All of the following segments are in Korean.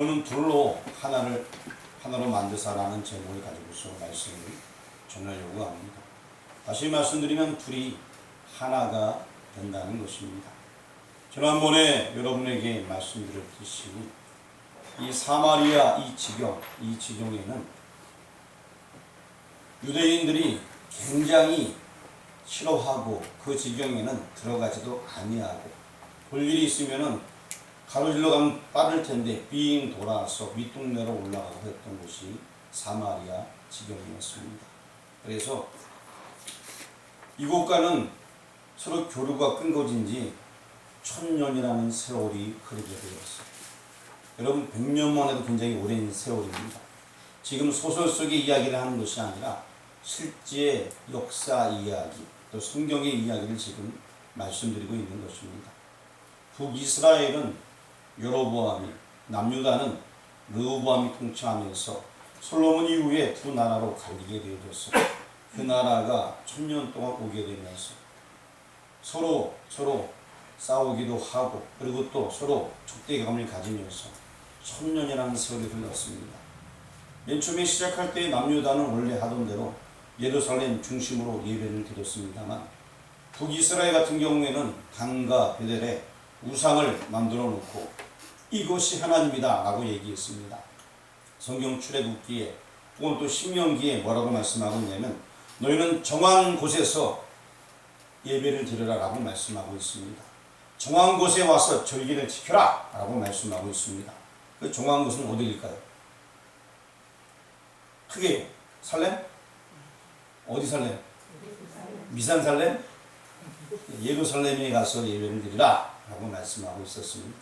저는 둘로 하나로 만드사라는 제목을 가지고서 말씀을 전하려고 합니다. 다시 말씀드리면 둘이 하나가 된다는 것입니다. 지난번에 여러분에게 말씀드렸듯이 이 사마리아 이 지경에는 유대인들이 굉장히 싫어하고 그 지경에는 들어가지도 아니하고 볼 일이 있으면은 가로질러 가면 빠를 텐데 빙 돌아서 윗동네로 올라가고 했던 곳이 사마리아 지경이었습니다. 그래서 이곳과는 서로 교류가 끊어진지 1000년이라는 세월이 흐르게 되었어요. 여러분 100년만 해도 굉장히 오랜 세월입니다. 지금 소설 속의 이야기를 하는 것이 아니라 실제 역사 이야기 또 성경의 이야기를 지금 말씀드리고 있는 것입니다. 북이스라엘은 여로보암이, 남유다는 르호보암이 통치하면서 솔로몬 이후에 두 나라로 갈리게 되어졌어요. 그 나라가 1000년 동안 오게 되면서 서로 싸우기도 하고 그리고 또 서로 적대감을 가지면서 1000년이라는 세월이 흘렀습니다. 맨 처음에 시작할 때 남유다는 원래 하던 대로 예루살렘 중심으로 예배를 드렸습니다만 북이스라엘 같은 경우에는 단과 베델에 우상을 만들어 놓고 이것이 하나님이다 라고 얘기했습니다. 성경 출애굽기에 혹은 또 신명기에 뭐라고 말씀하고 있냐면 너희는 정한 곳에서 예배를 드려라 라고 말씀하고 있습니다. 정한 곳에 와서 절기를 지켜라 라고 말씀하고 있습니다. 그 정한 곳은 어디일까요? 크게 살렘? 어디 살렘? 미산 살렘? 예루살렘에 가서 예배를 드리라 라고 말씀하고 있었습니다.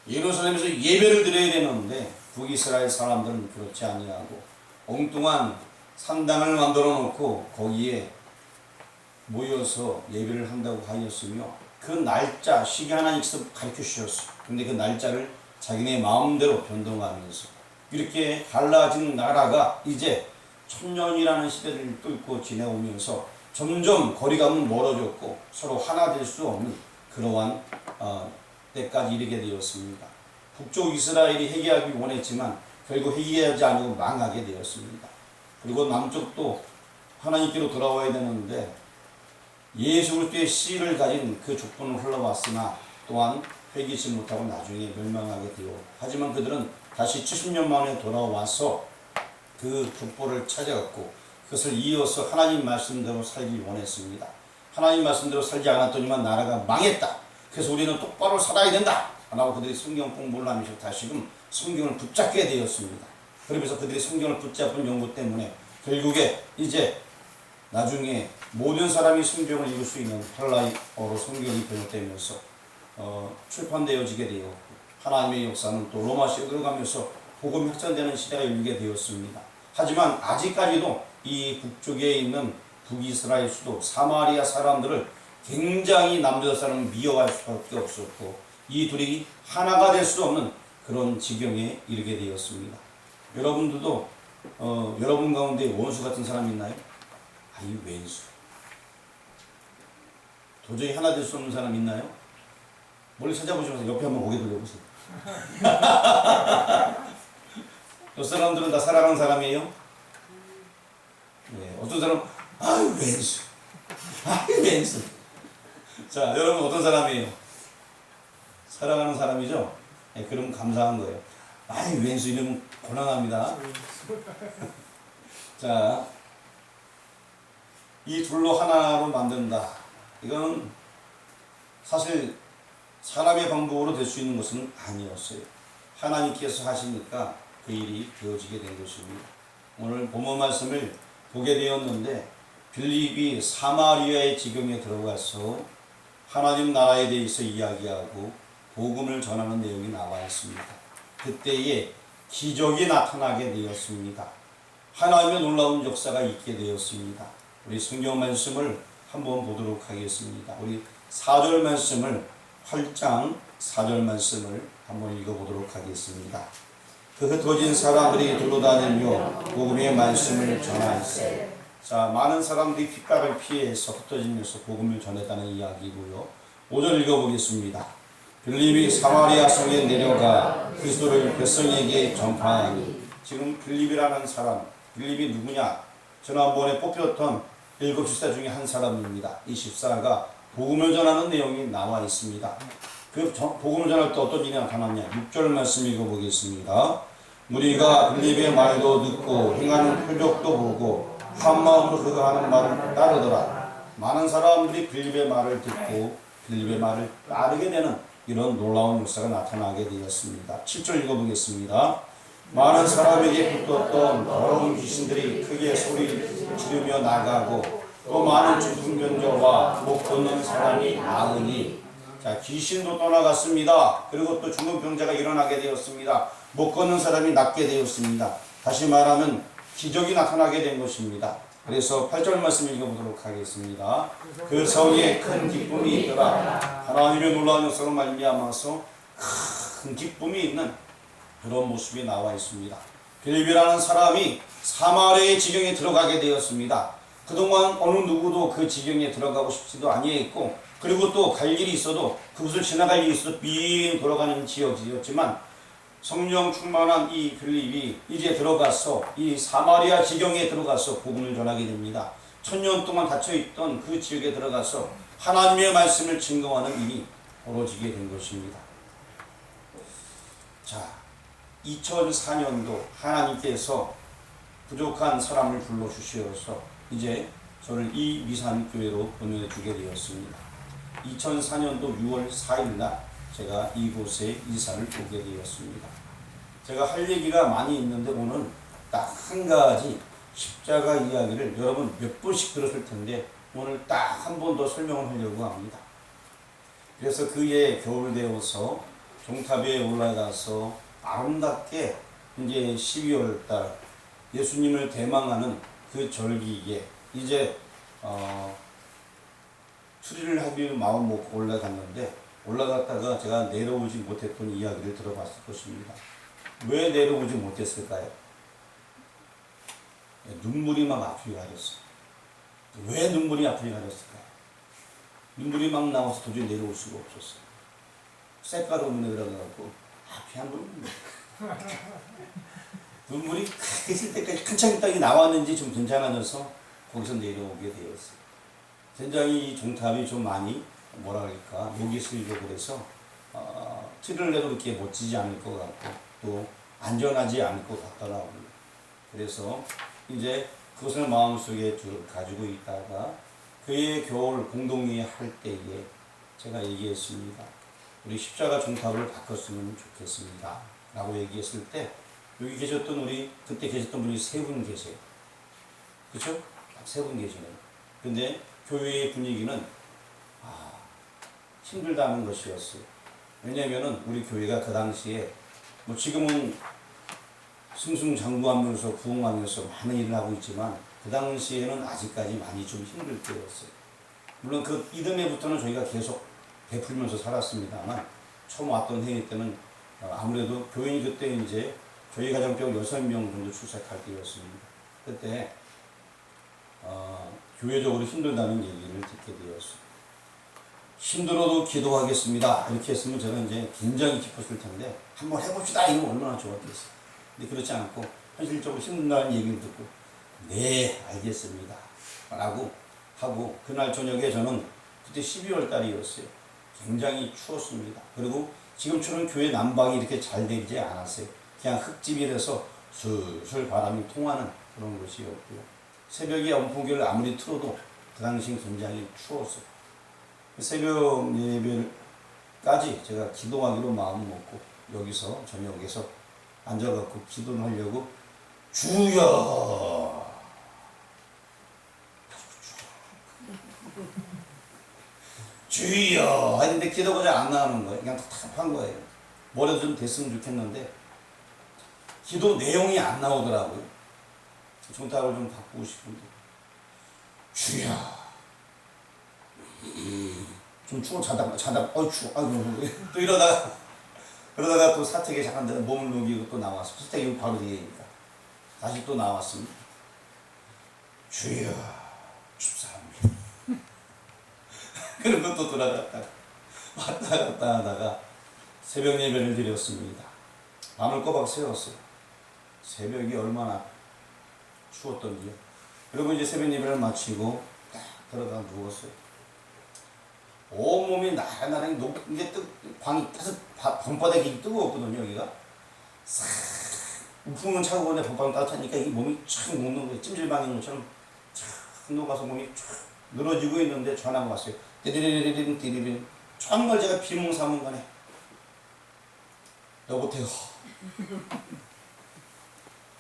예루살렘에서 예배를 드려야 되는데 북이스라엘 사람들은 그렇지 아니하고 엉뚱한 산당을 만들어 놓고 거기에 모여서 예배를 한다고 하였으며 그 날짜 시기 하나님께서 가르쳐 주셨어요. 근데 그 날짜를 자기네 마음대로 변동하면서 이렇게 갈라진 나라가 이제 1000년이라는 시대를 뚫고 지내오면서 점점 거리감은 멀어졌고 서로 하나 될 수 없는 그러한 때까지 이르게 되었습니다. 북쪽 이스라엘이 회개하기 원했지만 결국 회개하지 않고 망하게 되었습니다. 그리고 남쪽도 하나님께로 돌아와야 되는데 예수 그리스도의 씨를 가진 그 족보는 흘러왔으나 또한 회개치 못하고 나중에 멸망하게 되어 하지만 그들은 다시 70년 만에 돌아와서 그 족보를 찾아갔고 그것을 이어서 하나님 말씀대로 살기 원했습니다. 하나님 말씀대로 살지 않았더니만 나라가 망했다. 그래서 우리는 똑바로 살아야 된다 라고 그들이 성경 공부를 하면서 다시금 성경을 붙잡게 되었습니다. 그러면서 그들이 성경을 붙잡은 연구 때문에 결국에 이제 나중에 모든 사람이 성경을 읽을 수 있는 헬라어로 성경이 번역되면서 출판되어지게 되었고 하나님의 역사는 또 로마시로 들어가면서 복음이 확산되는 시대가 열리게 되었습니다. 하지만 아직까지도 이 북쪽에 있는 북이스라엘 수도 사마리아 사람들을 굉장히 남유다 사람을 미워할 수밖에 없었고 이 둘이 하나가 될 수 없는 그런 지경에 이르게 되었습니다. 여러분들도 여러분 가운데 원수 같은 사람 있나요? 아이 왼수. 도저히 하나 될 수 없는 사람 있나요? 멀리 찾아보시면서 옆에 한번 고개 돌려보세요. 저 사람들은 다 사랑하는 사람이에요? 네, 어떤 사람 아이 왼수. 아이 왼수. 자, 여러분 어떤 사람이에요? 사랑하는 사람이죠? 네, 그럼 감사한 거예요. 아이 왼수 이러면 곤란합니다. 자, 이 둘로 하나로 만든다. 이건 사실 사람의 방법으로 될 수 있는 것은 아니었어요. 하나님께서 하시니까 그 일이 되어지게 된 것입니다. 오늘 본문 말씀을 보게 되었는데 빌립이 사마리아의 지경에 들어가서 하나님 나라에 대해서 이야기하고 복음을 전하는 내용이 나와 있습니다. 그때에 기적이 나타나게 되었습니다. 하나님의 놀라운 역사가 있게 되었습니다. 우리 성경 말씀을 한번 보도록 하겠습니다. 우리 4절 말씀을 8장 4절 말씀을 한번 읽어보도록 하겠습니다. 그 흩어진 사람들이 둘러다니며 복음의 말씀을 전하세. 자, 많은 사람들이 핍박을 피해서 흩어지면서 복음을 전했다는 이야기고요. 5절 읽어보겠습니다. 빌립이 사마리아 성에 내려가 그리스도를 백성에게 전파하니. 지금 빌립이라는 사람, 빌립이 누구냐? 지난번에 뽑혔던 7 집사 중에 한 사람입니다. 이 집사가 복음을 전하는 내용이 나와 있습니다. 그 복음을 전할 때 어떤 일이 나타났냐? 6절 말씀 읽어보겠습니다. 무리가 빌립의 말도 듣고 행하는 표적도 보고 한 마음으로 그가 하는 말을 따르더라. 많은 사람들이 빌립의 말을 듣고 빌립의 말을 따르게 되는 이런 놀라운 역사가 나타나게 되었습니다. 7절 읽어보겠습니다. 많은 사람에게 붙었던 더러운 귀신들이 크게 소리 지르며 나가고 또 많은 중풍병자와 못 걷는 사람이 나으니. 자, 귀신도 떠나갔습니다. 그리고 또 중풍병자가 일어나게 되었습니다. 못 걷는 사람이 낫게 되었습니다. 다시 말하면 기적이 나타나게 된 것입니다. 그래서 8절 말씀 읽어보도록 하겠습니다. 그 성에 큰 기쁨이 있더라. 하나님의 놀라운 역사로 말미암아서 큰 기쁨이 있는 그런 모습이 나와 있습니다. 빌립이라는 사람이 사마리아의 지경에 들어가게 되었습니다. 그동안 어느 누구도 그 지경에 들어가고 싶지도 아니했고, 그리고 또 갈 일이 있어도 그곳을 지나갈 일이 있어도 빙 돌아가는 지역이었지만 성령 충만한 이 빌립이 이제 들어가서 이 사마리아 지경에 들어가서 복음을 전하게 됩니다. 1000년 동안 닫혀있던 그 지역에 들어가서 하나님의 말씀을 증거하는 일이 벌어지게 된 것입니다. 자, 2004년도 하나님께서 부족한 사람을 불러주시어서 이제 저를 이 미산교회로 보내주게 되었습니다. 2004년도 6월 4일날 제가 이곳에 이사를 오게 되었습니다. 제가 할 얘기가 많이 있는데 오늘 딱 한 가지 십자가 이야기를 여러분 몇 번씩 들었을 텐데 오늘 딱 한 번 더 설명을 하려고 합니다. 그래서 그해 겨울 되어서 종탑에 올라가서 아름답게 이제 12월달 예수님을 대망하는 그 절기에 이제 추리를 하기로 마음 먹고 올라갔다가 제가 내려오지 못했던 이야기를 들어봤을 것입니다. 왜 내려오지 못했을까요? 눈물이 막 앞이 가렸어요. 왜 눈물이 앞이 가렸을까요? 눈물이 막 나와서 도저히 내려올 수가 없었어요. 쇳가루 눈에 들어가고 앞이 안 보입니다. 눈물이 크게 있을 때까지 한참 있다가 나왔는지 좀 괜찮아져서 거기서 내려오게 되었어요. 굉장히 이 종탑이 좀 많이 뭐랄까 목이 쓰이고 그래서 티를 내도 그렇게 멋지지 않을 것 같고 또 안전하지 않을 것 같더라고요. 그래서 이제 그것을 마음속에 가지고 있다가 그해 겨울 공동회의 할 때에 제가 얘기했습니다. 우리 십자가 종탑을 바꿨으면 좋겠습니다 라고 얘기했을 때 여기 계셨던 그때 계셨던 분이 3분 계세요. 그쵸? 3분 계시네요. 근데 교회의 분위기는 힘들다는 것이었어요. 왜냐면은 우리 교회가 그 당시에 뭐 지금은 승승장구하면서 부흥하면서 많은 일을 하고 있지만 그 당시에는 아직까지 많이 좀 힘들 때였어요. 물론 그 이듬해부터는 저희가 계속 베풀면서 살았습니다만 처음 왔던 회의 때는 아무래도 교인이 그때 이제 저희 가정병 6명 정도 출석할 때였습니다. 그때 교회적으로 힘들다는 얘기를 듣게 되었어요. 힘들어도 기도하겠습니다. 이렇게 했으면 저는 이제 굉장히 기뻤을 텐데 한번 해봅시다. 이거 얼마나 좋았겠어요. 근데 그렇지 않고 현실적으로 힘든다는 얘기를 듣고 네 알겠습니다 라고 하고 그날 저녁에 저는 그때 12월 달이었어요. 굉장히 추웠습니다. 그리고 지금처럼 교회 난방이 이렇게 잘 되지 않았어요. 그냥 흙집이라서 슬슬 바람이 통하는 그런 것이었고요. 새벽에 온풍기를 아무리 틀어도 그 당시엔 굉장히 추웠어요. 새벽 예배까지 제가 기도하기로 마음 먹고 여기서 저녁에서 앉아갖고 기도를 하려고 주여 주여 했는데 기도가 잘 안 나오는 거예요. 그냥 답답한 거예요. 뭐라도 좀 됐으면 좋겠는데 기도 내용이 안 나오더라고요. 종탑을 좀 바꾸고 싶은데 주여 좀 추워 자다가 추워 아이고 또 그러다가 또 사택에 잠깐 몸을 녹이고 또 나왔어. 사택이 바로 뒤에니까 다시 또 나왔습니다. 주여 춥사합니다. 그리고 또 돌아갔다가 왔다 갔다 하다가 새벽 예배를 드렸습니다. 밤을 꼬박 새웠어요. 새벽이 얼마나 추웠던지요. 그리고 이제 새벽 예배를 마치고 딱 들어가 누웠어요. 온몸이 나란히 이게 방이 따뜻, 방바닥이 뜨거웠거든요, 여기가. 싹, 우풍은 차가운데 방바닥 따뜻하니까 이 몸이 촥 녹는 거예요. 찜질방인 것처럼 촥 녹아서 몸이 촥 늘어지고 있는데 전화가 왔어요. 띠리리리리리 띠리리리. 정말 제가 비몽사몽간에 여보세요.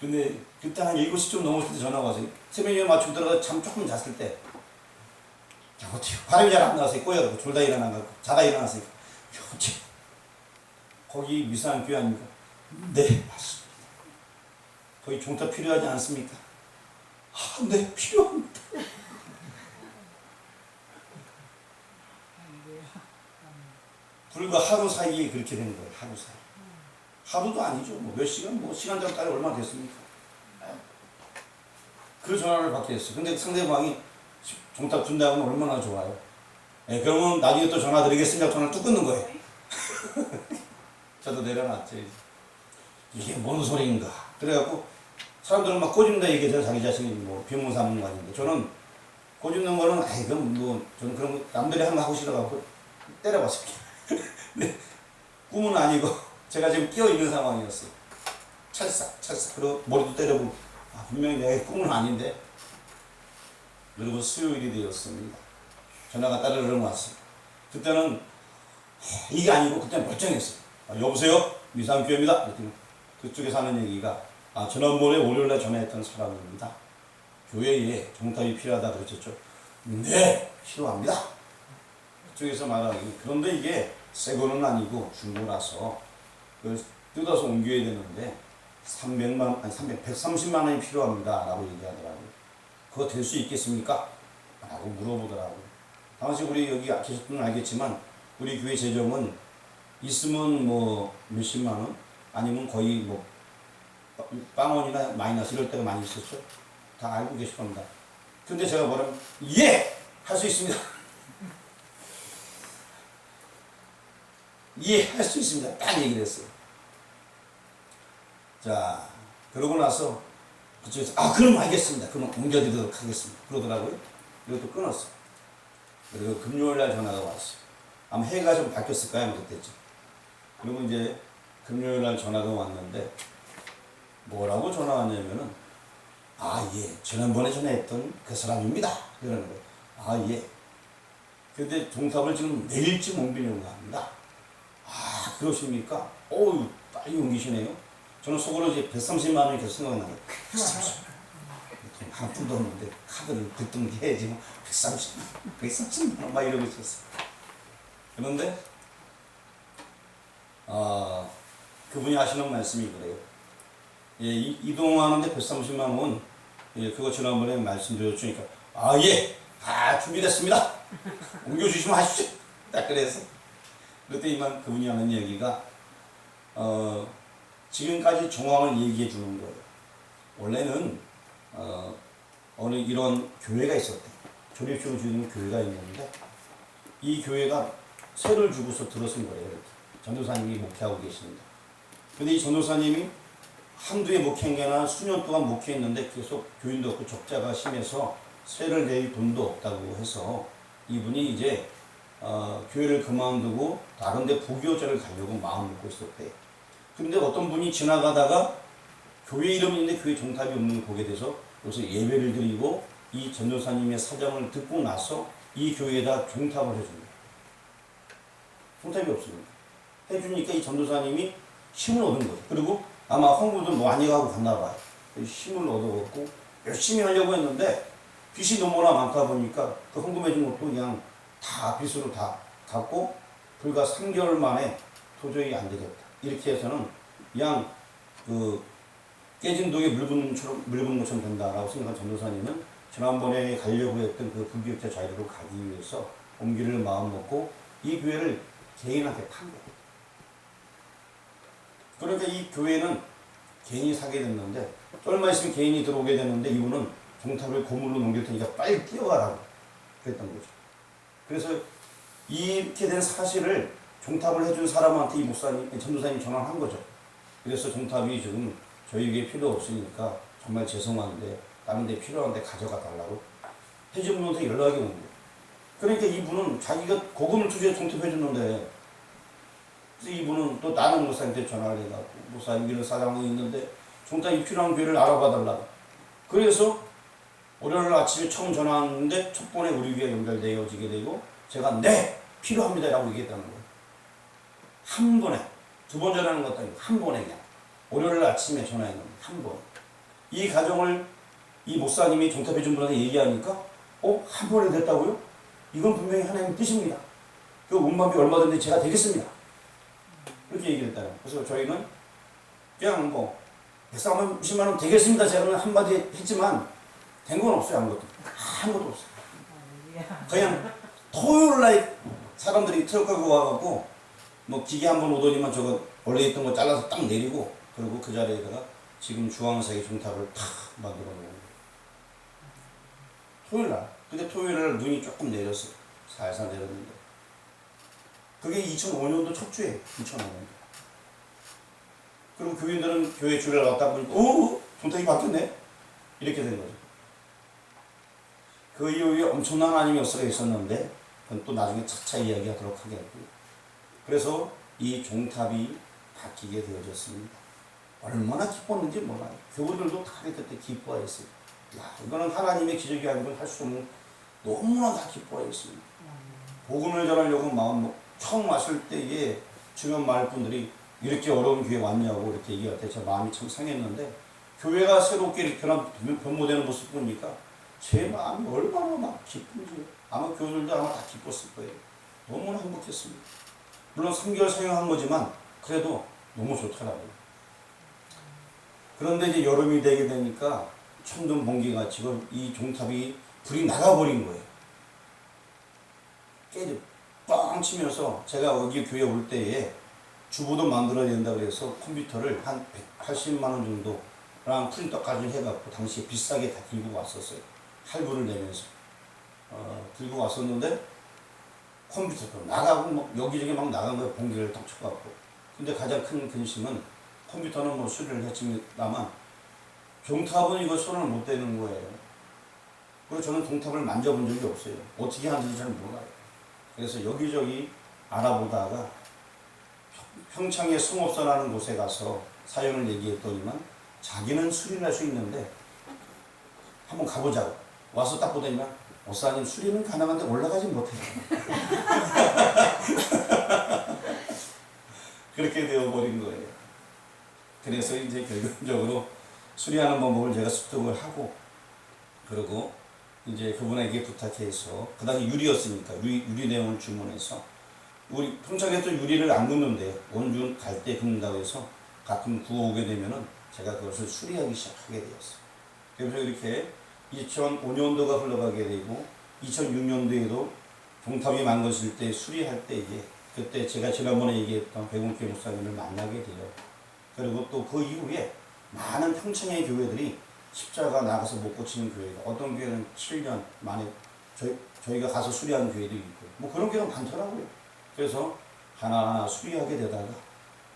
근데 그때 한 7시쯤 넘었을 때 전화가 왔어요. 새벽에 맞추고 들어가 잠 조금 잤을 때 여보세요. 바람이 잘 안 나와서 꼬여가지고 졸다 일어나가지고 자다 일어났어요. 여보세요. 거기 미사한 교회 아닙니까? 네, 맞습니다. 거기 종탑 필요하지 않습니까? 아, 네, 필요합니다. 불과 하루 사이에 그렇게 된 거예요. 하루 사이. 하루도 아니죠. 뭐 몇 시간, 뭐 시간짜리 얼마나 됐습니까? 그 전화를 받게 됐어요. 근데 상대방이 종탑 준다고 하면 얼마나 좋아요. 네, 그러면 나중에 또 전화 드리겠습니다. 전화를 뚝 끊는 거예요. 저도 내려놨죠. 이게 뭔 소리인가. 그래갖고 사람들은 막 꼬집는다 얘기해서 자기 자신이 뭐 비몽사몽 아닌데 저는 꼬집는 거는 아이 그럼 뭐 저는 그런 거 남들이 하는 거 하고 싫어갖고 때려봤어요. 근데 꿈은 아니고 제가 지금 끼어 있는 상황이었어요. 찰싹 그리고 머리도 때려보고 분명히 내 꿈은 아닌데. 그리고 수요일이 되었습니다. 전화가 따르르 왔어요. 그때는 이게 아니고 그때 멀쩡했어요. 여보세요? 미상교회입니다. 그랬더니 그쪽에서 하는 얘기가 지난번에 월요일날 전화했던 사람입니다. 교회에 종탑이 필요하다 그랬죠. 네, 필요합니다. 그쪽에서 말하기. 그런데 이게 새 거는 아니고 중고라서 뜯어서 옮겨야 되는데 130만 원이 필요합니다. 라고 얘기하더라고요. 그거 될 수 있겠습니까? 라고 물어보더라고요. 당시 우리 여기 계셨던 분 알겠지만 우리 교회 재정은 있으면 뭐 몇십만 원 아니면 거의 뭐 빵원이나 마이너스 이럴 때가 많이 있었죠. 다 알고 계실 겁니다. 근데 제가 뭐라면 예! 할 수 있습니다. 예! 할 수 있습니다. 딱 얘기를 했어요. 자, 그러고 나서 그쪽에서 그럼 알겠습니다. 그럼 옮겨드리도록 하겠습니다. 그러더라고요. 이것도 끊었어요. 그리고 금요일날 전화가 왔어요. 아마 해가 좀 바뀌었을까요? 그랬댔죠. 그리고 이제 금요일날 전화가 왔는데 뭐라고 전화 왔냐면은 예, 지난번에 전화했던 그 사람입니다. 이러는 거예요. 예. 근데 종탑을 지금 내일쯤 옮기려고 합니다. 그러십니까? 어우, 빨리 옮기시네요. 저는 속으로 이제 130만 원이 계속 생각나요. 130만 원. 한 푼도 없는데 카드를 긁던 게 지금 130만 원 막 이러고 있었어요. 그런데 그분이 하시는 말씀이 그래요. 예, 이동하는데 130만 원, 예, 그거 지난번에 말씀드렸으니까, 예, 준비됐습니다. 옮겨주시면 하십시오. 딱 그래서. 그랬더니만 그분이 하는 얘기가, 지금까지 정황을 얘기해 주는 거예요. 원래는, 어느 이런 교회가 있었대. 조립식으로 지은 교회가 있는데, 이 교회가 세를 주고서 들어선 거예요. 전도사님이 목회하고 계십니다. 근데 이 전도사님이 한두 해 목회한 게 아니라 수년 동안 목회했는데 계속 교인도 없고 적자가 심해서 세를 낼 돈도 없다고 해서 이분이 이제 교회를 그만두고 다른 데 부교제를 가려고 마음 먹고 있었대요. 근데 어떤 분이 지나가다가 교회 이름이 있는데 교회 종탑이 없는 걸 보게 돼서 여기서 예배를 드리고 이 전도사님의 사정을 듣고 나서 이 교회에다 종탑을 해준 거예요. 종탑이 없습니다. 해주니까 이 전도사님이 힘을 얻은 거예요. 그리고 아마 홍보도 많이 가고 갔나 봐요. 힘을 얻어갖고 열심히 하려고 했는데 빚이 너무나 많다 보니까 그 헌금해준 것도 그냥 다 빚으로 다 갚고 불과 3개월 만에 도저히 안 되겠다. 이렇게 해서는 그냥 그 깨진 독에 물 붓는 것처럼 된다라고 생각한 전도사님은 지난번에 가려고 했던 그 불교육자 자리로 가기 위해서 옮기를 마음 먹고 이 교회를 개인한테 판 거예요. 그러니까 이 교회는 개인이 사게 됐는데 얼마 있으면 개인이 들어오게 되는데 이분은 종탑을 고물로 넘길 테니까 빨리 뛰어가라고 그랬던 거죠. 그래서 이렇게 된 사실을 종탑을 해준 사람한테 이 목사님, 전도사님이 전화를 한 거죠. 그래서 종탑이 지금 저에게 필요 없으니까 정말 죄송한데 다른 데 필요한데 가져가 달라고 해준 분한테 연락이 온 거예요. 그러니까 이분은 자기가 고금을 투자해 종탑해 줬는데, 그래서 이분은 또 다른 목사님한테 전화를 해갖고 목사님 이런 사정이 있는데 종탑이 필요한 교회를 알아봐 달라고. 그래서 월요일 아침에 처음 전화 왔는데 첫 번에 우리 교회 연결되어지게 되고 제가 네! 필요합니다 라고 얘기했다는 거예요. 한 번에. 두 번 전화하는 것도 아니고 한 번에 그냥. 월요일 아침에 전화했는데 한 번. 이 가정을 이 목사님이 종탑해 준 분한테 얘기하니까 한 번에 됐다고요? 이건 분명히 하나님의 뜻입니다. 그 운반비 얼마든지 제가 되겠습니다. 이렇게 얘기를 했다는 거예요. 그래서 저희는 그냥 뭐 130만 원 되겠습니다. 제가 한마디 했지만 된 건 없어요. 아무것도 없어요. 그냥 토요일 날 사람들이 트럭 갖고 와갖고 뭐 기계 한 번 오더니만 저거 원래 있던 거 잘라서 딱 내리고 그리고 그 자리에다가 지금 주황색의 종탑을 탁 만들어 놓은 거예요. 토요일 날. 근데 토요일 날 눈이 조금 내렸어요. 살살 내렸는데. 그게 2005년도 첫 주에 2005년도. 그리고 교인들은 교회 주를 왔다 보니까 종탑이 바뀌었네? 이렇게 된 거죠. 그 이후에 엄청난 하나님의 역사가 있었는데 그건 또 나중에 차차 이야기하도록 하겠고요. 그래서 이 종탑이 바뀌게 되어졌습니다. 얼마나 기뻤는지 몰라요. 교우들도 다 그때 기뻐했어요. 야, 이거는 하나님의 기적이 아니면 할 수 없는 너무나 다 기뻐했습니다. 복음을 전하려고 마음 처음 왔을 때에 주변 마을 분들이 이렇게 어려운 교회 왔냐고 이렇게 얘기할 때 제 마음이 참 상했는데 교회가 새롭게 이렇게 변모되는 모습 보니까 제 마음이 얼마나 막 기쁜지 아마 교우들도 아마 다 기뻤을 거예요. 너무나 행복했습니다. 물론 3개월 사용한 거지만 그래도 너무 좋더라고요. 그런데 이제 여름이 되게 되니까 천둥 번개가 지금 이 종탑이 불이 나가버린 거예요. 깨져 뻥 치면서 제가 여기 교회 올 때에 주보도 만들어야 된다 그래서 컴퓨터를 한 180만 원 정도랑 프린터까지 해갖고 당시에 비싸게 다 들고 왔었어요. 할부를 내면서 들고 왔었는데 컴퓨터도 나가고 막 여기저기 막 나간 거예요. 번개를 딱 쳐갖고. 근데 가장 큰 근심은 컴퓨터는 뭐 수리를 했지만 종탑은 이거 손을 못 대는 거예요. 그리고 저는 종탑을 만져본 적이 없어요. 어떻게 하는지 잘 몰라요. 그래서 여기저기 알아보다가 평창의 성업사라는 곳에 가서 사연을 얘기했더니만 자기는 수리를 할 수 있는데 한번 가보자고. 와서 딱 보더니만 목사님 수리는 가능한데 올라가지 못해요. 그렇게 되어버린 거예요. 그래서 이제 결론적으로 수리하는 방법을 제가 습득을 하고 그리고 이제 그분에게 부탁해서 그 당시 유리였으니까 유리 내용을 주문해서 우리 평창에서 유리를 안 굽는데 원주 갈 때 굽는다고 해서 가끔 구워오게 되면은 제가 그것을 수리하기 시작하게 되었어요. 그래서 이렇게 2005년도가 흘러가게 되고 2006년도에도 종탑이 망가질 때 수리할 때에 그때 제가 지난번에 얘기했던 백운교 목사님을 만나게 돼요. 그리고 또 그 이후에 많은 평창의 교회들이 십자가 나가서 못 고치는 교회가 어떤 교회는 7년 만에 저희가 가서 수리하는 교회도 있고 뭐 그런 교회는 많더라고요. 그래서 하나하나 수리하게 되다가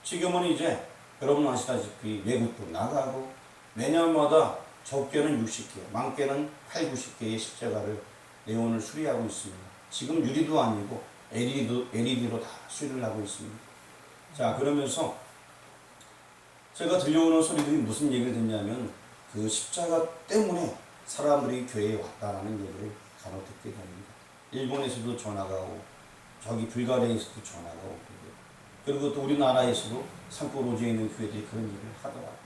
지금은 이제 여러분 아시다시피 외국도 나가고 매년마다 적게는 60개, 많게는 8, 90개의 십자가를 내원을 수리하고 있습니다. 지금 유리도 아니고 LED로 다 수리를 하고 있습니다. 자, 그러면서 제가 들려오는 소리들이 무슨 얘기를 듣냐면 그 십자가 때문에 사람들이 교회에 왔다라는 얘기를 간혹 듣게 됩니다. 일본에서도 전화가 오고 저기 불가리아에서도 전화가 오고 그리고 또 우리나라에서도 산골오지에 있는 교회들이 그런 얘기를 하더라고요.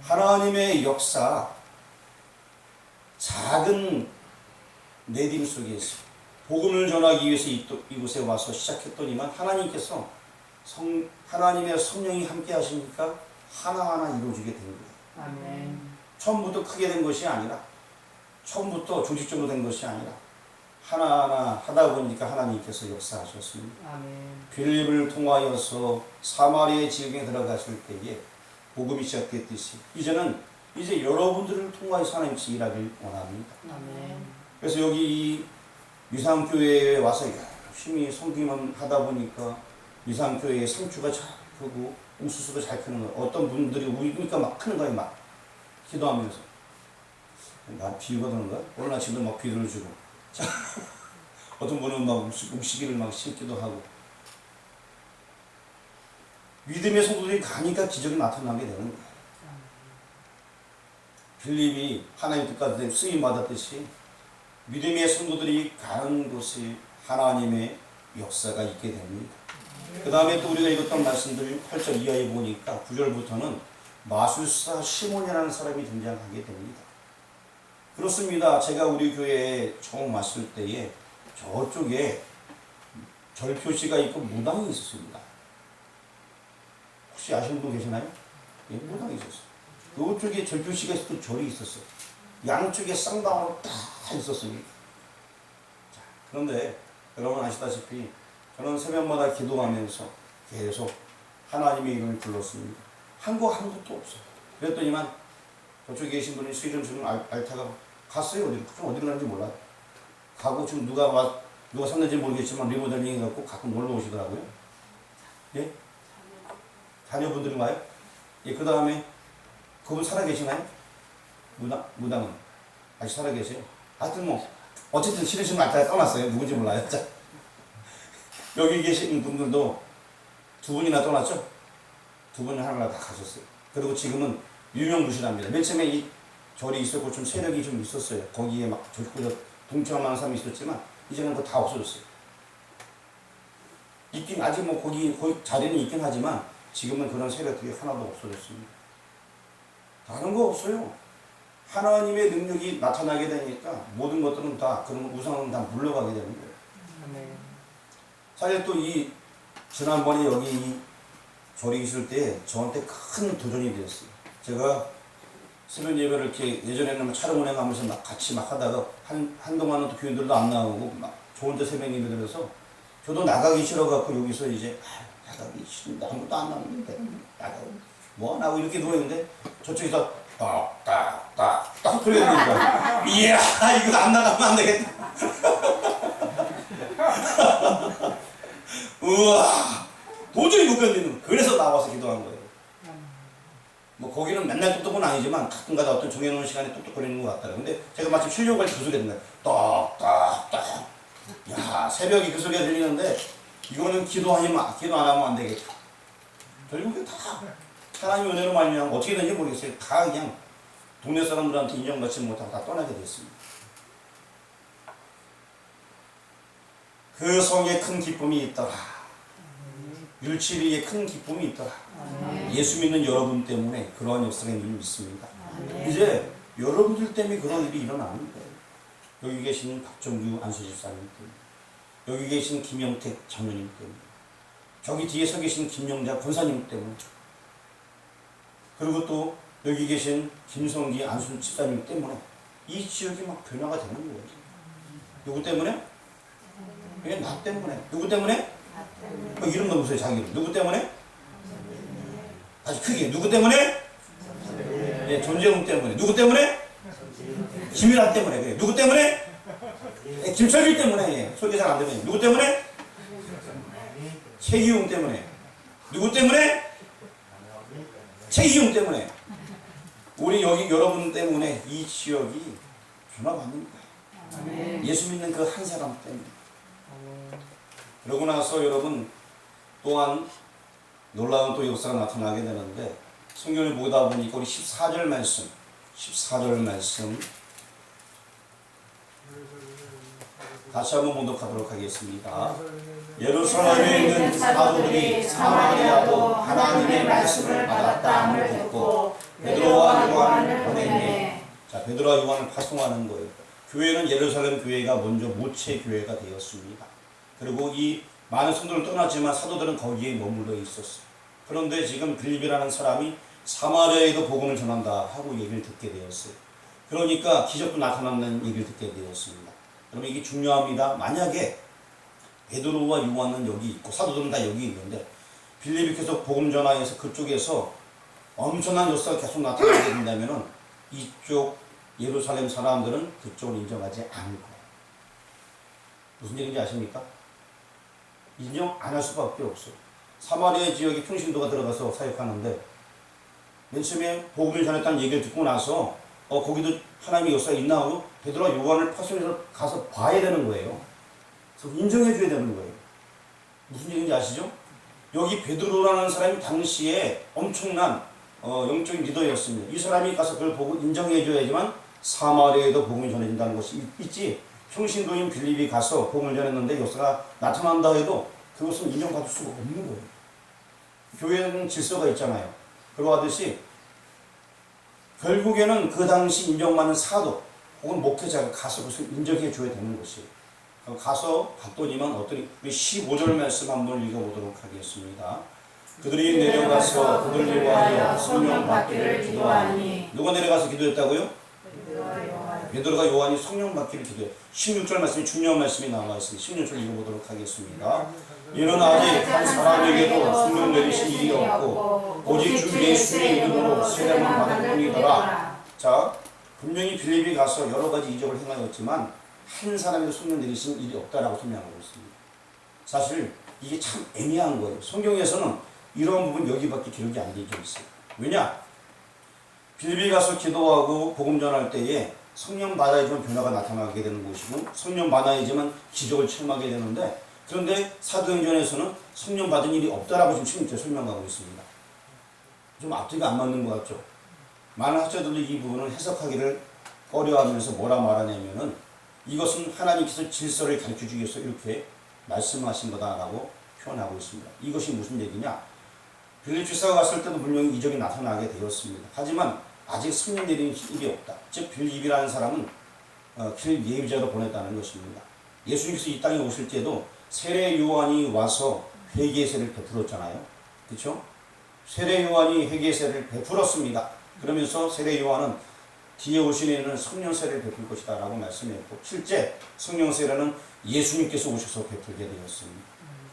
하나님의 역사 작은 내딤 속에서 복음을 전하기 위해서 이곳에 와서 시작했더니만 하나님께서 하나님의 성령이 함께 하시니까 하나하나 이루어지게 된 거예요. 아멘. 처음부터 크게 된 것이 아니라 처음부터 조직적으로 된 것이 아니라 하나하나 하다 보니까 하나님께서 역사하셨습니다. 아멘. 빌립을 통하여서 사마리아 지역에 들어가실 때에 복음이 시작됐듯이 이제 여러분들을 통하여서 하나님께서 일하길 원합니다. 아멘. 그래서 여기 이 유상교회에 와서 열심히 섬기만 하다 보니까 미상교회에 상추가 잘 크고 옥수수가 잘 크는 거예요. 어떤 분들이 우니까 막 크는 거예요. 막 기도하면서. 나 비유가 되는가? 오늘 아침도 막 비를 주고. 자, 어떤 분은 막 옥시기를 막 심기도 하고. 믿음의 성도들이 가니까 기적이 나타나게 되는 거예요. 빌립이 하나님 뜻가운데 쓰임 받았듯이 믿음의 성도들이 가는 곳에 하나님의 역사가 있게 됩니다. 그 다음에 또 우리가 읽었던 말씀들 8절 이하에 보니까 9절부터는 마술사 시몬이라는 사람이 등장하게 됩니다. 그렇습니다. 제가 우리 교회에 처음 왔을 때에 저쪽에 절 표시가 있고 무당이 있었습니다. 혹시 아시는 분 계시나요? 예, 무당이 있었어요. 이쪽에 절 표시가 있었고 절이 있었어요. 양쪽에 쌍방으로 다 있었습니다. 자, 그런데 여러분 아시다시피 저는 새벽마다 기도하면서 계속 하나님의 이름을 불렀습니다. 한 거 한 것도 없어요. 그랬더니만 저쪽에 계신 분이 수이름 주는 알타가 갔어요. 어디로 가는지 몰라요. 가고 지금 누가 샀는지 모르겠지만 리모델링 해갖고 가끔 놀러 오시더라고요. 예? 자녀분들인가요? 예, 그 다음에 그분 살아계시나요? 무당은 아직 살아계세요? 하여튼 뭐 어쨌든 싫으신 알타가 떠났어요. 누군지 몰라요. 자, 여기 계신 분들도 두 분이나 떠났죠? 두 분이 하나가 다 가셨어요. 그리고 지금은 유명무실합니다. 맨 처음에 이 절이 있었고 좀 세력이 좀 있었어요. 거기에 막 동참하는 사람이 있었지만 이제는 그거 다 없어졌어요. 있긴 아직 뭐 거기 자리는 있긴 하지만 지금은 그런 세력들이 하나도 없어졌습니다. 다른 거 없어요. 하나님의 능력이 나타나게 되니까 모든 것들은 다 그런 우상은 다 물러가게 되는 거예요. 사실 또 지난번에 여기 이 절이 있을 때 저한테 큰 도전이 되었어요. 제가 새벽 예배를 이렇게 예전에는 촬영 운행하면서 같이 하다가 한동안은 또 교인들도 안 나오고 막 저 혼자 새벽 예배 드려서 저도 나가기 싫어갖고 여기서 이제 나가기 싫은데 아무도 안 나오는데 나가고 뭐 나고 이렇게 누워있는데 저쪽에서 딱딱딱딱 소리가 들리니까 이야 이거 안 나가면 안 되겠다. 우와 도저히 못 견디는 그래서 나와서 기도한 거예요. 뭐 거기는 맨날 똑똑은 아니지만 가끔가다 어떤 정해놓은 시간에 똑똑거리는 것 같더라고요. 근데 제가 마침 쉬려고 할 때 그 소리가 듣는 거예요. 딱딱딱. 야 새벽에 그 소리가 들리는데 이거는 기도 안 하면 안 되겠다. 결국에 다 하나님의 은혜로 말미암아 어떻게 된지 모르겠어요. 다 그냥 동네 사람들한테 인정받지 못하고 다 떠나게 됐습니다. 그 성에 큰 기쁨이 있더라. 율치리에 큰 기쁨이 있더라. 예수 믿는 여러분 때문에 그러한 역사가 있는 줄 믿습니다. 이제 여러분들 때문에 그런 일이 일어나는 거예요. 여기 계신 박정규 안수집사님 때문에, 여기 계신 김영택 장로님 때문에, 저기 뒤에 서 계신 김영자 권사님 때문에, 그리고 또 여기 계신 김성기 안수집사님 때문에 이 지역이 막 변화가 되는 거예요. 누구 때문에? 그냥 나 때문에. 누구 때문에? 이름 넣으세요. 자기 이름. 누구 때문에? 다시 크게. 누구 때문에? 네, 존재웅 때문에. 누구 때문에? 김일환 때문에. 그래. 누구 때문에? 네, 김철길 때문에. 소개 잘 안 되면. 누구 때문에? 최기웅 때문에. 누구 때문에? 최기웅 때문에. 우리 여기 여러분 때문에 이 지역이 변화받는 거예요. 예수 믿는 그 한 사람 때문에. 그러고 나서 여러분 또한 놀라운 또 역사가 나타나게 되는데 성경을 보다 보니까 우리 14절 말씀 다시 한번 문독하도록 하겠습니다. 예루살렘에 있는 사도들이 사마리아도 하나님의 말씀을 받았다함을 듣고 베드로와 요한을 보냈네. 자, 베드로와 요한을 파송하는 거예요. 교회는 예루살렘 교회가 먼저 모체 교회가 되었습니다. 그리고 이 많은 성도를 떠났지만 사도들은 거기에 머물러 있었어요. 그런데 지금 빌립이라는 사람이 사마리아에도 복음을 전한다 하고 얘기를 듣게 되었어요. 그러니까 기적도 나타나는 얘기를 듣게 되었습니다. 여러분 이게 중요합니다. 만약에 베드로와 요한은 여기 있고 사도들은 다 여기 있는데 빌립이 계속 복음 전하에서 그쪽에서 엄청난 역사가 계속 나타나게 된다면 이쪽 예루살렘 사람들은 그쪽을 인정하지 않을 거예요. 무슨 얘기인지 아십니까? 인정 안 할 수밖에 없어요. 사마리아 지역에 평신도가 들어가서 사역하는데 맨 처음에 복음을 전했다는 얘기를 듣고 나서 거기도 하나님의 역사가 있나 하고 베드로와 요한을 파송해서 가서 봐야 되는 거예요. 그래서 인정해 줘야 되는 거예요. 무슨 얘기인지 아시죠? 여기 베드로라는 사람이 당시에 엄청난 영적인 리더였습니다. 이 사람이 가서 그걸 보고 인정해 줘야지만 사마리아에도 복음이 전해진다는 것이 있지. 평신도인 빌립이 가서 복음을 전했는데 역사가 나타난다 해도 그것은 인정받을 수가 없는 거예요. 교회는 질서가 있잖아요. 그와 같이 결국에는 그 당시 인정받는 사도 혹은 목회자가 가서 그것을 인정해 줘야 되는 것이에요. 가서 봤더니만 어떠니 우리 15절 말씀 한번 읽어보도록 하겠습니다. 그들이 내려가서 그들을 위하여 성령 받기를 기도하니. 누가 내려가서 기도했다고요? 베드로가 요한이 성령 받기를 기도해. 16절 말씀이 중요한 말씀이 나와 있습니다. 16절 읽어보도록 하겠습니다. 이는 아직 한 사람에게도 성령 내리신 일이 없고 오직 주 예수의 이름으로 세례만 받을 뿐이더라. 자, 분명히 빌립이 가서 여러 가지 이적을 행하였지만 한 사람에도 성령 내리신 일이 없다라고 설명하고 있습니다. 사실 이게 참 애매한 거예요. 성경에서는 이런 부분 여기밖에 기록이 안 되어 있어요. 왜냐? 빌립이 가서 기도하고 복음 전할 때에 성령 받아야지만 변화가 나타나게 되는 것이고 성령 받아야지만 기적을 체험하게 되는데, 그런데 사도행전에서는 성령 받은 일이 없다라고 지금 16절 설명하고 있습니다. 좀 앞뒤가 안 맞는 것 같죠? 많은 학자들도 이 부분을 해석하기를 꺼려하면서 뭐라 말하냐면은 이것은 하나님께서 질서를 가르쳐주기 위해서 이렇게 말씀하신 거다라고 표현하고 있습니다. 이것이 무슨 얘기냐? 빌립 집사가 갔을 때도 분명히 이적이 나타나게 되었습니다. 하지만 아직 성령 내리는 일이 없다. 즉 빌립이라는 사람은 빌립 예비자로 보냈다는 것입니다. 예수님께서 이 땅에 오실 때도 세례 요한이 와서 회개의 세를 베풀었잖아요. 그렇죠? 세례 요한이 회개의 세를 베풀었습니다. 그러면서 세례 요한은 뒤에 오신 이는 성령 세례를 베풀 것이다 라고 말씀했고, 실제 성령 세례는 예수님께서 오셔서 베풀게 되었습니다.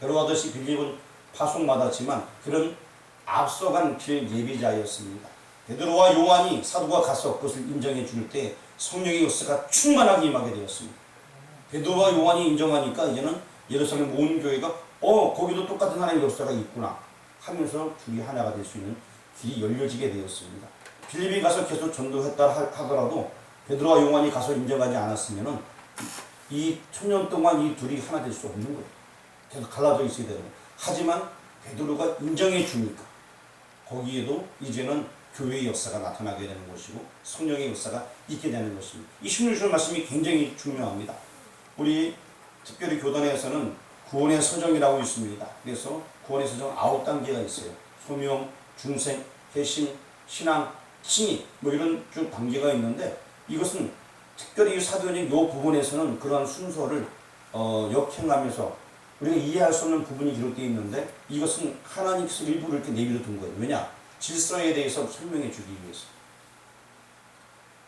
여러 가지 빌립은 파송받았지만 그런 앞서간 길 예비자였습니다. 베드로와 요한이 사도가 가서 그것을 인정해 줄 때 성령의 역사가 충만하게 임하게 되었습니다. 베드로와 요한이 인정하니까 이제는 예루살렘 온 교회가 거기도 똑같은 하나님의 역사가 있구나 하면서 둘이 하나가 될 수 있는 길이 열려지게 되었습니다. 빌립이 가서 계속 전도했다 하더라도 베드로와 요한이 가서 인정하지 않았으면은 이 천년 동안 이 둘이 하나 될 수 없는 거예요. 계속 갈라져 있어야 되는 거예요. 하지만 베드로가 인정해 주니까 거기에도 이제는 교회의 역사가 나타나게 되는 것이고 성령의 역사가 있게 되는 것입니다. 이 16절 말씀이 굉장히 중요합니다. 우리 특별히 교단에서는 구원의 서정이라고 있습니다. 그래서 구원의 서정 9단계가 있어요. 소명, 중생, 회심, 신앙, 칭의 이런 쭉 단계가 있는데, 이것은 특별히 사도행전 이 부분에서는 그러한 순서를 역행하면서 우리가 이해할 수 없는 부분이 기록되어 있는데, 이것은 하나님께서 일부러 이렇게 내비려 둔 거예요. 왜냐? 질서에 대해서 설명해 주기 위해서.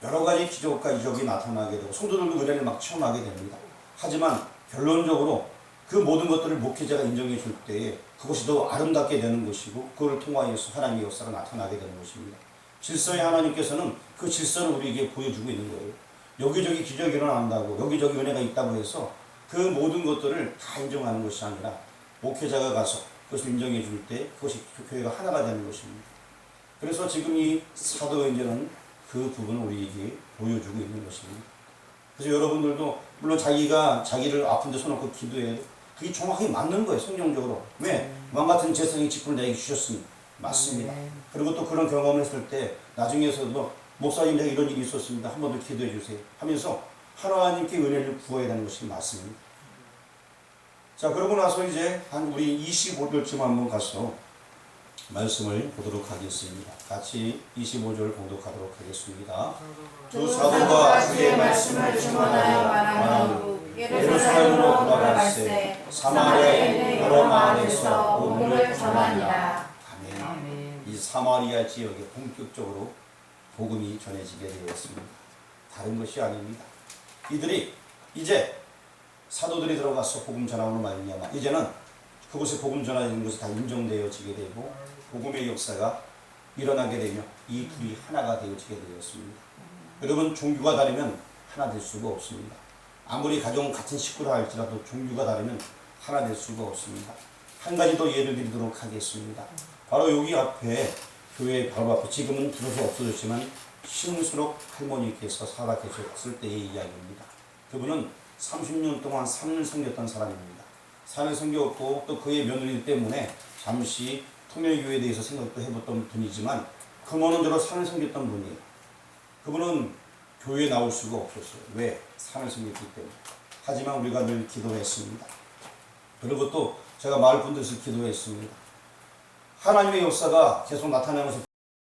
여러 가지 기적과 이적이 나타나게 되고 성도들도 은혜를 막 체험하게 됩니다. 하지만 결론적으로 그 모든 것들을 목회자가 인정해 줄 때에 그것이 더 아름답게 되는 것이고 그걸 통하여서 하나님의 역사가 나타나게 되는 것입니다. 질서의 하나님께서는 그 질서를 우리에게 보여주고 있는 거예요. 여기저기 기적이 일어난다고 여기저기 은혜가 있다고 해서 그 모든 것들을 다 인정하는 것이 아니라 목회자가 가서 그것을 인정해 줄 때 그것이 교회가 하나가 되는 것입니다. 그래서 지금 이 사도행전은 그 부분을 우리에게 보여주고 있는 것입니다. 그래서 여러분들도 물론 자기를 아픈 데 손놓고 기도해도 그게 정확하게 맞는 거예요. 성경적으로. 왜? 왕같은 재성이 직분을 내게 주셨으니 맞습니다. 그리고 또 그런 경험을 했을 때 나중에서도 목사님 제가 이런 일이 있었습니다. 한 번 더 기도해 주세요 하면서 하나님께 은혜를 구해야 되는 것이 맞습니다. 자, 그러고 나서 이제 한 우리 25절쯤 한번 가서 말씀을 보도록 하겠습니다. 같이 25절 봉독하도록 하겠습니다. 두 사도가 주의 말씀을 증언하여 말하니 예루살렘으로 돌아갈새 사마리아의 여러 마을에서 복음을 전하니라. 아멘. 이 사마리아 지역에 본격적으로 복음이 전해지게 되었습니다. 다른 것이 아닙니다. 이들이 이제 사도들이 들어가서 복음 전하는 말이냐마 이제는 그곳에 복음 전하는 것이 다 인정되어지게 되고 복음의 역사가 일어나게 되며 이 둘이 하나가 되어지게 되었습니다. 여러분, 종교가 다르면 하나 될 수가 없습니다. 아무리 가정 같은 식구라 할지라도 종교가 다르면 하나 될 수가 없습니다. 한 가지 더 예를 드리도록 하겠습니다. 바로 여기 앞에, 교회 바로 앞에, 지금은 비로소 없어졌지만 신수록 할머니께서 살아 계셨을 때의 이야기입니다. 그분은 30년 동안 산을 섬겼던 사람입니다. 산을 섬겼고 또 그의 며느리 때문에 잠시 통일교회에 대해서 생각도 해봤던 분이지만 근원적으로 산을 섬겼던 분이에요. 그분은 교회에 나올 수가 없었어요. 왜? 산을 섬겼기 때문에. 하지만 우리가 늘 기도했습니다. 그리고 또 제가 마을 분들에서 기도했습니다. 하나님의 역사가 계속 나타나면서